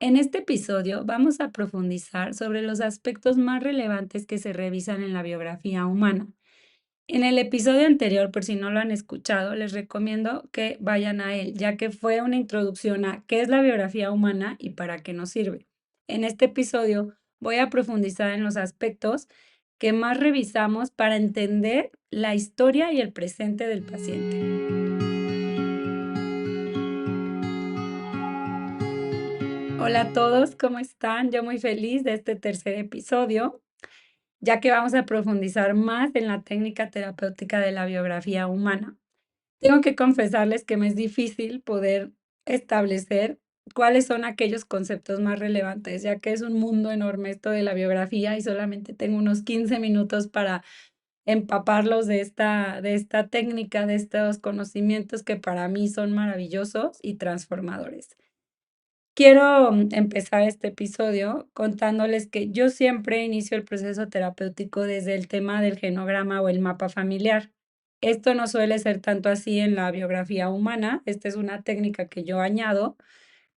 En este episodio vamos a profundizar sobre los aspectos más relevantes que se revisan en la biografía humana. En el episodio anterior, por si no lo han escuchado, les recomiendo que vayan a él, ya que fue una introducción a qué es la biografía humana y para qué nos sirve. En este episodio voy a profundizar en los aspectos que más revisamos para entender la historia y el presente del paciente. Hola a todos, ¿cómo están? Yo muy feliz de este tercer episodio, ya que vamos a profundizar más en la técnica terapéutica de la biografía humana. Tengo que confesarles que me es difícil poder establecer cuáles son aquellos conceptos más relevantes, ya que es un mundo enorme esto de la biografía y solamente tengo unos 15 minutos para empaparlos de esta técnica, de estos conocimientos que para mí son maravillosos y transformadores. Quiero empezar este episodio contándoles que yo siempre inicio el proceso terapéutico desde el tema del genograma o el mapa familiar. Esto no suele ser tanto así en la biografía humana, esta es una técnica que yo añado,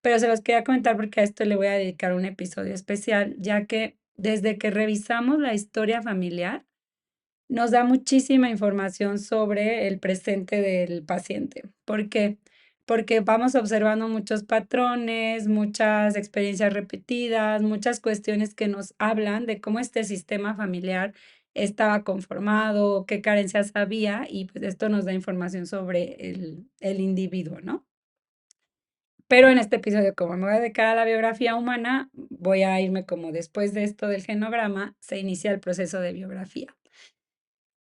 pero se los quería comentar porque a esto le voy a dedicar un episodio especial, ya que desde que revisamos la historia familiar, nos da muchísima información sobre el presente del paciente. ¿Por qué? Porque vamos observando muchos patrones, muchas experiencias repetidas, muchas cuestiones que nos hablan de cómo este sistema familiar estaba conformado, qué carencias había, y pues esto nos da información sobre el individuo, ¿no? Pero en este episodio, como me voy a dedicar a la biografía humana, voy a irme como después de esto del genograma, se inicia el proceso de biografía.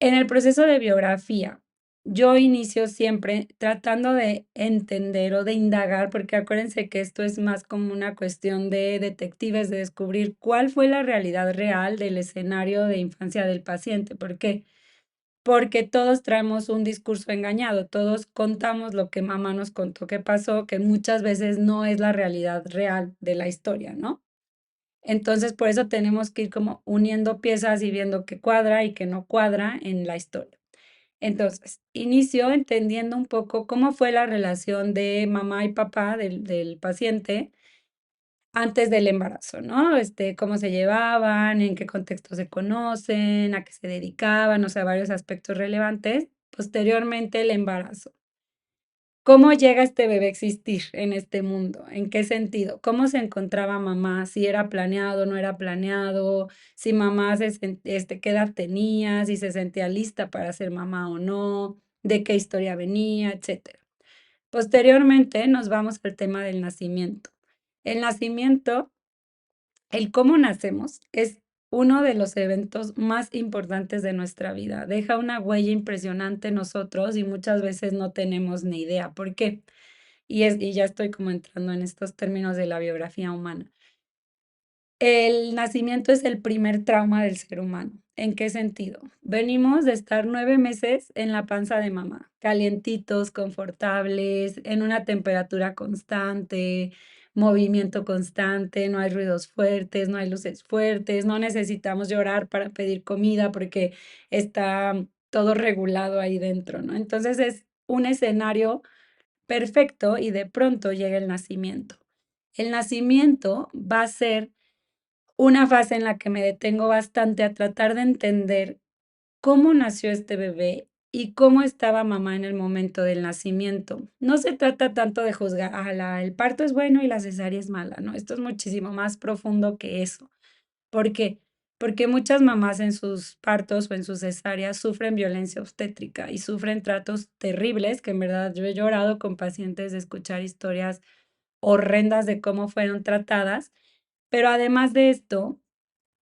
En el proceso de biografía, yo inicio siempre tratando de entender o de indagar, porque acuérdense que esto es más como una cuestión de detectives, de descubrir cuál fue la realidad real del escenario de infancia del paciente. ¿Por qué? Porque todos traemos un discurso engañado, todos contamos lo que mamá nos contó que pasó, que muchas veces no es la realidad real de la historia, ¿no? Entonces, por eso tenemos que ir como uniendo piezas y viendo qué cuadra y qué no cuadra en la historia. Entonces, inicio entendiendo un poco cómo fue la relación de mamá y papá del paciente antes del embarazo, ¿no? Cómo se llevaban, en qué contexto se conocen, a qué se dedicaban, o sea, varios aspectos relevantes. Posteriormente, el embarazo. ¿Cómo llega este bebé a existir en este mundo? ¿En qué sentido? ¿Cómo se encontraba mamá? Si era planeado, no era planeado, si mamá qué edad tenía, si se sentía lista para ser mamá o no, de qué historia venía, etcétera. Posteriormente nos vamos al tema del nacimiento. El nacimiento, el cómo nacemos, es uno de los eventos más importantes de nuestra vida. Deja una huella impresionante en nosotros y muchas veces no tenemos ni idea. ¿Por qué? Y ya estoy como entrando en estos términos de la biografía humana. El nacimiento es el primer trauma del ser humano. ¿En qué sentido? Venimos de estar 9 meses en la panza de mamá, calientitos, confortables, en una temperatura constante, movimiento constante, no hay ruidos fuertes, no hay luces fuertes, no necesitamos llorar para pedir comida porque está todo regulado ahí dentro, ¿no? Entonces es un escenario perfecto y de pronto llega el nacimiento. El nacimiento va a ser una fase en la que me detengo bastante a tratar de entender cómo nació este bebé y cómo estaba mamá en el momento del nacimiento. No se trata tanto de juzgar, el parto es bueno y la cesárea es mala, ¿no? Esto es muchísimo más profundo que eso. ¿Por qué? Porque muchas mamás en sus partos o en sus cesáreas sufren violencia obstétrica y sufren tratos terribles, que en verdad yo he llorado con pacientes de escuchar historias horrendas de cómo fueron tratadas, pero además de esto,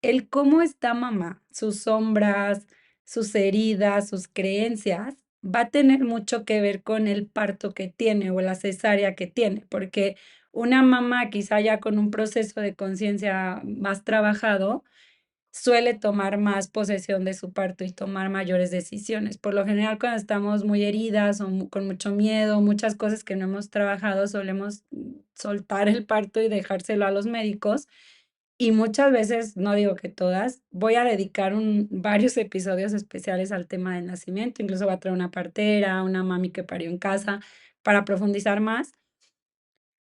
el cómo está mamá, sus sombras, sus heridas, sus creencias, va a tener mucho que ver con el parto que tiene o la cesárea que tiene, porque una mamá quizá ya con un proceso de conciencia más trabajado, suele tomar más posesión de su parto y tomar mayores decisiones. Por lo general, cuando estamos muy heridas o con mucho miedo, muchas cosas que no hemos trabajado, solemos soltar el parto y dejárselo a los médicos. Y muchas veces, no digo que todas, voy a dedicar varios episodios especiales al tema del nacimiento. Incluso voy a traer una partera, una mami que parió en casa para profundizar más.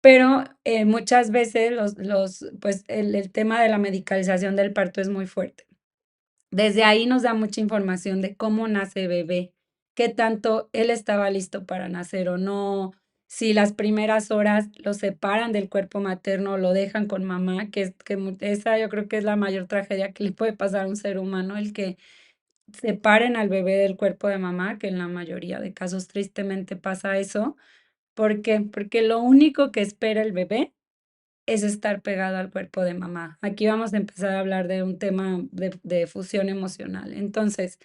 pero, muchas veces pues, el tema de la medicalización del parto es muy fuerte. Desde ahí nos da mucha información de cómo nace bebé, qué tanto él estaba listo para nacer o no, si las primeras horas lo separan del cuerpo materno, lo dejan con mamá, que es que esa yo creo que es la mayor tragedia que le puede pasar a un ser humano, el que separen al bebé del cuerpo de mamá, que en la mayoría de casos tristemente pasa eso. ¿Por qué? Porque lo único que espera el bebé es estar pegado al cuerpo de mamá. Aquí vamos a empezar a hablar de un tema de fusión emocional. Entonces,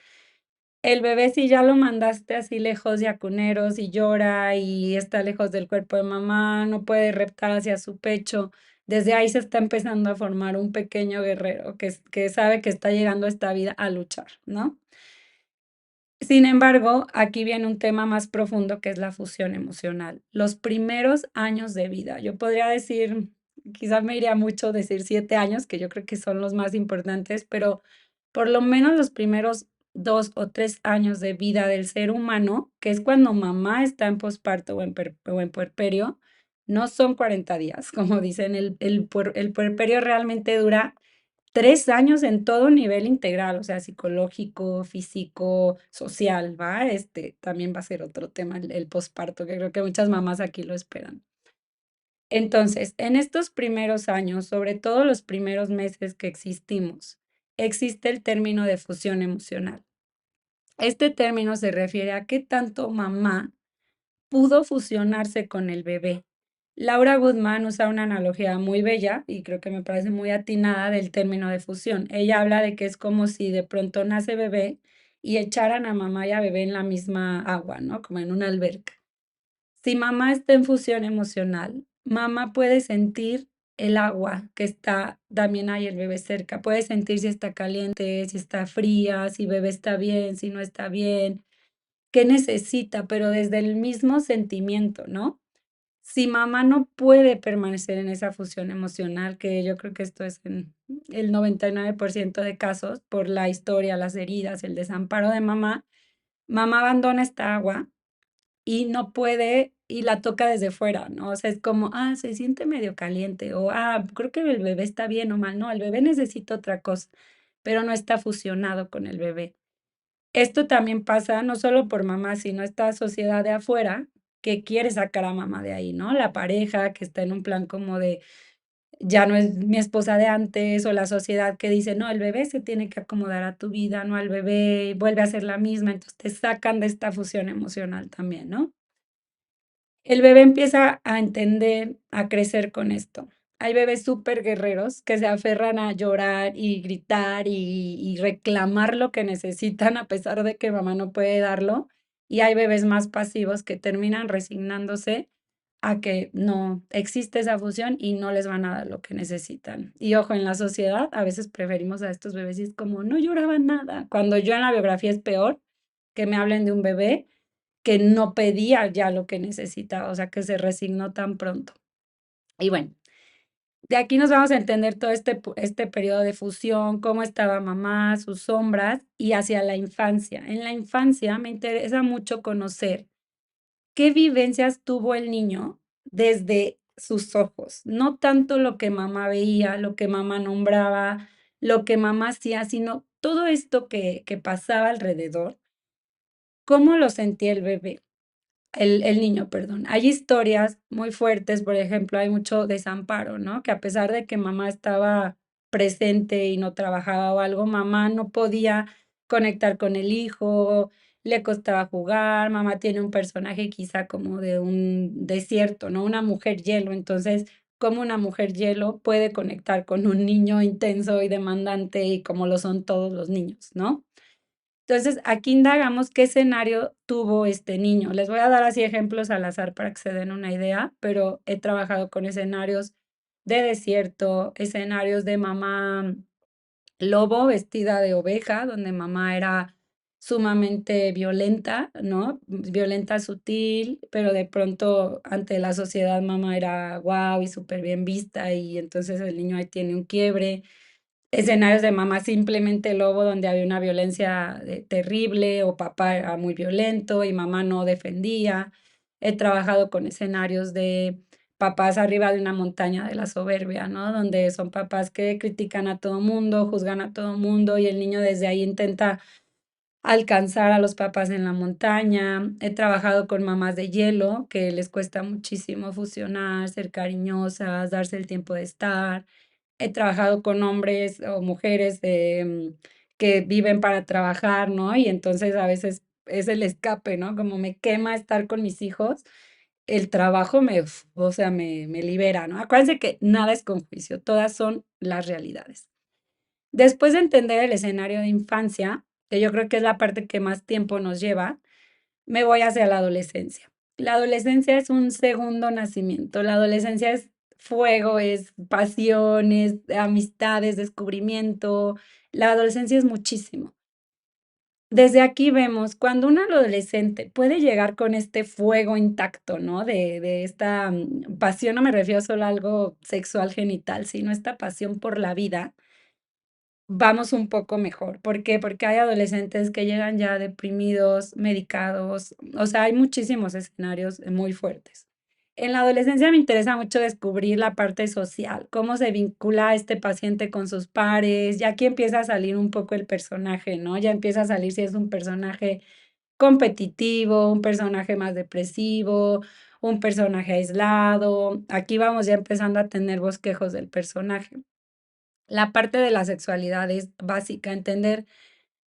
el bebé, si ya lo mandaste así lejos de acuneros y llora y está lejos del cuerpo de mamá, no puede reptar hacia su pecho, desde ahí se está empezando a formar un pequeño guerrero que sabe que está llegando a esta vida a luchar, ¿no? Sin embargo, aquí viene un tema más profundo que es la fusión emocional. Los primeros años de vida, yo podría decir, quizás me iría mucho decir 7 años, que yo creo que son los más importantes, pero por lo menos los primeros 2 o 3 años de vida del ser humano, que es cuando mamá está en posparto o en puerperio, no son 40 días, como dicen, el puerperio realmente dura 3 años en todo nivel integral, o sea, psicológico, físico, social, ¿va? También va a ser otro tema, el posparto, que creo que muchas mamás aquí lo esperan. Entonces, en estos primeros años, sobre todo los primeros meses que existimos, existe el término de fusión emocional. Este término se refiere a qué tanto mamá pudo fusionarse con el bebé. Laura Goodman usa una analogía muy bella y creo que me parece muy atinada del término de fusión. Ella habla de que es como si de pronto nace bebé y echaran a mamá y a bebé en la misma agua, ¿no? Como en una alberca. Si mamá está en fusión emocional, mamá puede sentir el agua que está también ahí el bebé cerca, puede sentir si está caliente, si está fría, si bebé está bien, si no está bien, qué necesita, pero desde el mismo sentimiento, ¿no? Si mamá no puede permanecer en esa fusión emocional, que yo creo que esto es en el 99% de casos, por la historia, las heridas, el desamparo de mamá, mamá abandona esta agua y no puede y la toca desde fuera, ¿no? O sea, es como, se siente medio caliente o, creo que el bebé está bien o mal. No, el bebé necesita otra cosa, pero no está fusionado con el bebé. Esto también pasa no solo por mamá, sino esta sociedad de afuera que quiere sacar a mamá de ahí, ¿no? La pareja que está en un plan como de, ya no es mi esposa de antes, o la sociedad que dice, no, el bebé se tiene que acomodar a tu vida, no al bebé, vuelve a ser la misma, entonces te sacan de esta fusión emocional también, ¿no? El bebé empieza a entender, a crecer con esto. Hay bebés súper guerreros que se aferran a llorar y gritar y reclamar lo que necesitan a pesar de que mamá no puede darlo. Y hay bebés más pasivos que terminan resignándose a que no existe esa fusión y no les van a dar lo que necesitan. Y ojo, en la sociedad a veces preferimos a estos bebés y es como, no lloraban nada. Cuando yo en la biografía es peor que me hablen de un bebé que no pedía ya lo que necesitaba, o sea, que se resignó tan pronto. Y bueno, de aquí nos vamos a entender todo este periodo de fusión, cómo estaba mamá, sus sombras y hacia la infancia. En la infancia me interesa mucho conocer qué vivencias tuvo el niño desde sus ojos, no tanto lo que mamá veía, lo que mamá nombraba, lo que mamá hacía, sino todo esto que pasaba alrededor, cómo lo sentía el bebé. El niño, perdón. Hay historias muy fuertes, por ejemplo, hay mucho desamparo, ¿no? Que a pesar de que mamá estaba presente y no trabajaba o algo, mamá no podía conectar con el hijo, le costaba jugar, mamá tiene un personaje quizá como de un desierto, ¿no? Una mujer hielo, entonces, ¿cómo una mujer hielo puede conectar con un niño intenso y demandante y como lo son todos los niños, ¿no? Entonces, aquí indagamos qué escenario tuvo este niño. Les voy a dar así ejemplos al azar para que se den una idea, pero he trabajado con escenarios de desierto, escenarios de mamá lobo vestida de oveja, donde mamá era sumamente violenta, ¿no? Violenta sutil, pero de pronto ante la sociedad mamá era guau y súper bien vista y entonces el niño ahí tiene un quiebre. Escenarios de mamá simplemente lobo, donde había una violencia terrible o papá era muy violento y mamá no defendía. He trabajado con escenarios de papás arriba de una montaña de la soberbia, ¿no? Donde son papás que critican a todo mundo, juzgan a todo mundo y el niño desde ahí intenta alcanzar a los papás en la montaña. He trabajado con mamás de hielo, que les cuesta muchísimo fusionar, ser cariñosas, darse el tiempo de estar. He trabajado con hombres o mujeres, que viven para trabajar, ¿no? Y entonces a veces es el escape, ¿no? Como me quema estar con mis hijos, el trabajo o sea, me libera, ¿no? Acuérdense que nada es con juicio, todas son las realidades. Después de entender el escenario de infancia, que yo creo que es la parte que más tiempo nos lleva, me voy hacia la adolescencia. La adolescencia es un segundo nacimiento. La adolescencia es fuego, es pasiones, amistades, descubrimiento. La adolescencia es muchísimo. Desde aquí vemos cuando un adolescente puede llegar con este fuego intacto, ¿no? De esta pasión, no me refiero solo a algo sexual genital, sino esta pasión por la vida. Vamos un poco mejor, ¿por qué? Porque hay adolescentes que llegan ya deprimidos, medicados, o sea, hay muchísimos escenarios muy fuertes. En la adolescencia me interesa mucho descubrir la parte social, cómo se vincula este paciente con sus pares, ya aquí empieza a salir un poco el personaje, ¿no? Ya empieza a salir si es un personaje competitivo, un personaje más depresivo, un personaje aislado. Aquí vamos ya empezando a tener bosquejos del personaje. La parte de la sexualidad es básica, entender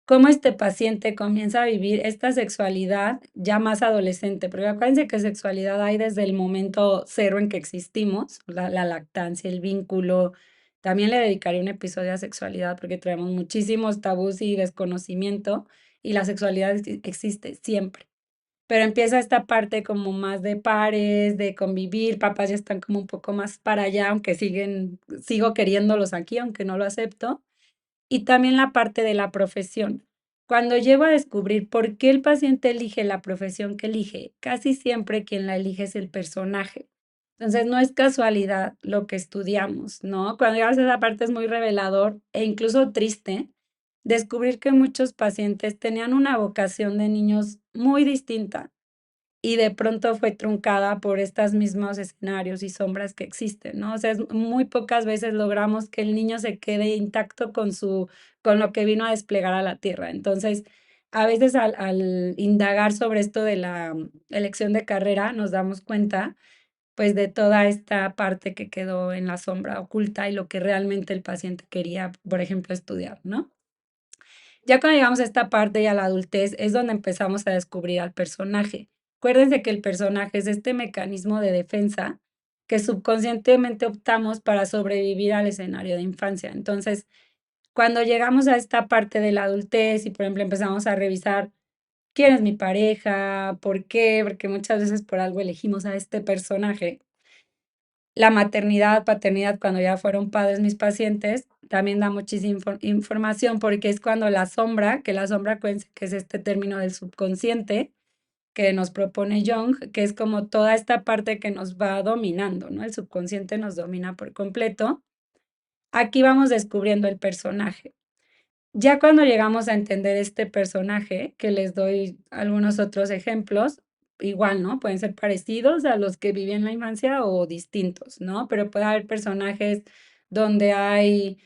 cómo este paciente comienza a vivir esta sexualidad ya más adolescente, porque acuérdense que sexualidad hay desde el momento cero en que existimos, la lactancia, el vínculo. También le dedicaré un episodio a sexualidad porque traemos muchísimos tabús y desconocimiento y la sexualidad existe siempre. Pero empieza esta parte como más de pares, de convivir, papás ya están como un poco más para allá, aunque sigo queriéndolos aquí, aunque no lo acepto. Y también la parte de la profesión. Cuando llego a descubrir por qué el paciente elige la profesión que elige, casi siempre quien la elige es el personaje. Entonces, no es casualidad lo que estudiamos, ¿no? Cuando llegas a esa parte es muy revelador e incluso triste descubrir que muchos pacientes tenían una vocación de niños muy distinta y de pronto fue truncada por estos mismos escenarios y sombras que existen, ¿no? O sea, muy pocas veces logramos que el niño se quede intacto con lo que vino a desplegar a la tierra. Entonces, a veces al indagar sobre esto de la elección de carrera, nos damos cuenta, pues, de toda esta parte que quedó en la sombra oculta y lo que realmente el paciente quería, por ejemplo, estudiar, ¿no? Ya cuando llegamos a esta parte y a la adultez es donde empezamos a descubrir al personaje. Acuérdense que el personaje es este mecanismo de defensa que subconscientemente optamos para sobrevivir al escenario de infancia. Entonces, cuando llegamos a esta parte de la adultez y, por ejemplo, empezamos a revisar quién es mi pareja, por qué, porque muchas veces por algo elegimos a este personaje, la maternidad, paternidad, cuando ya fueron padres mis pacientes, también da muchísima información porque es cuando la sombra, que la sombra acuérdense que es este término del subconsciente que nos propone Jung, que es como toda esta parte que nos va dominando, ¿no? El subconsciente nos domina por completo. Aquí vamos descubriendo el personaje. Ya cuando llegamos a entender este personaje, que les doy algunos otros ejemplos, igual, ¿no? Pueden ser parecidos a los que viví en la infancia o distintos, ¿no? Pero puede haber personajes donde hay,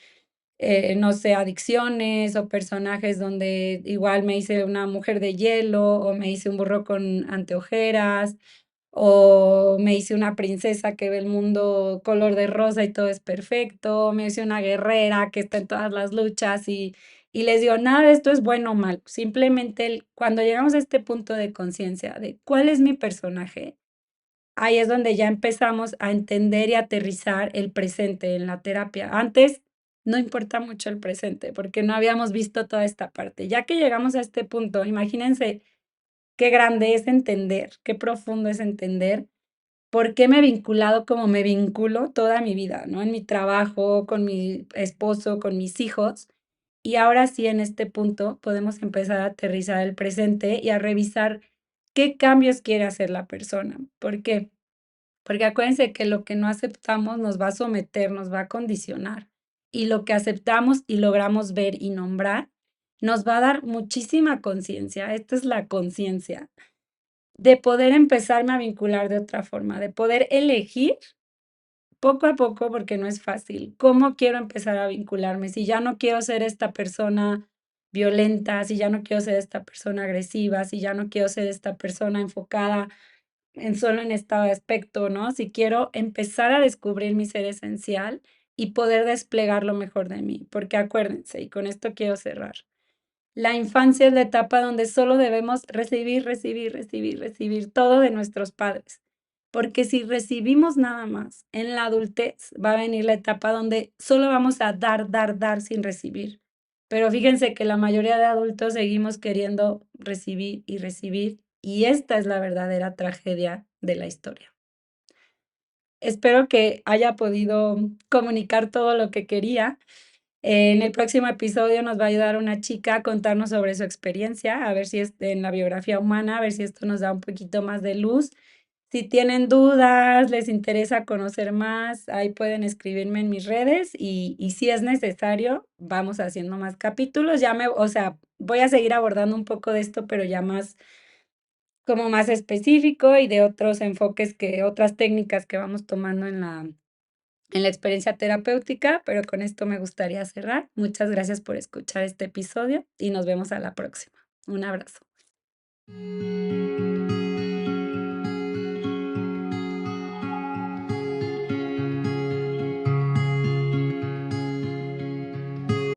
no sé, adicciones o personajes donde igual me hice una mujer de hielo o me hice un burro con anteojeras o me hice una princesa que ve el mundo color de rosa y todo es perfecto, me hice una guerrera que está en todas las luchas y les digo, nada de esto es bueno o mal, simplemente cuando llegamos a este punto de conciencia de cuál es mi personaje, ahí es donde ya empezamos a entender y aterrizar el presente en la terapia. Antes no importa mucho el presente porque no habíamos visto toda esta parte. Ya que llegamos a este punto, imagínense qué grande es entender, qué profundo es entender por qué me he vinculado como me vinculo toda mi vida, ¿no? En mi trabajo, con mi esposo, con mis hijos. Y ahora sí, en este punto, podemos empezar a aterrizar el presente y a revisar qué cambios quiere hacer la persona. ¿Por qué? Porque acuérdense que lo que no aceptamos nos va a someter, nos va a condicionar. Y lo que aceptamos y logramos ver y nombrar nos va a dar muchísima conciencia. Esta es la conciencia de poder empezarme a vincular de otra forma, de poder elegir poco a poco, porque no es fácil, ¿cómo quiero empezar a vincularme? Si ya no quiero ser esta persona violenta, si ya no quiero ser esta persona agresiva, si ya no quiero ser esta persona enfocada en solo en este aspecto, ¿no? Si quiero empezar a descubrir mi ser esencial y poder desplegar lo mejor de mí, porque acuérdense, y con esto quiero cerrar, la infancia es la etapa donde solo debemos recibir, recibir, recibir, recibir todo de nuestros padres, porque si recibimos nada más, en la adultez va a venir la etapa donde solo vamos a dar, dar, dar sin recibir. Pero fíjense que la mayoría de adultos seguimos queriendo recibir y recibir, y esta es la verdadera tragedia de la historia. Espero que haya podido comunicar todo lo que quería. En el próximo episodio nos va a ayudar una chica a contarnos sobre su experiencia, a ver si es en la biografía humana, a ver si esto nos da un poquito más de luz. Si tienen dudas, les interesa conocer más, ahí pueden escribirme en mis redes y si es necesario, vamos haciendo más capítulos. O sea, voy a seguir abordando un poco de esto, pero ya más, como más específico y de otros enfoques otras técnicas que vamos tomando en la experiencia terapéutica, pero con esto me gustaría cerrar. Muchas gracias por escuchar este episodio y nos vemos a la próxima. Un abrazo.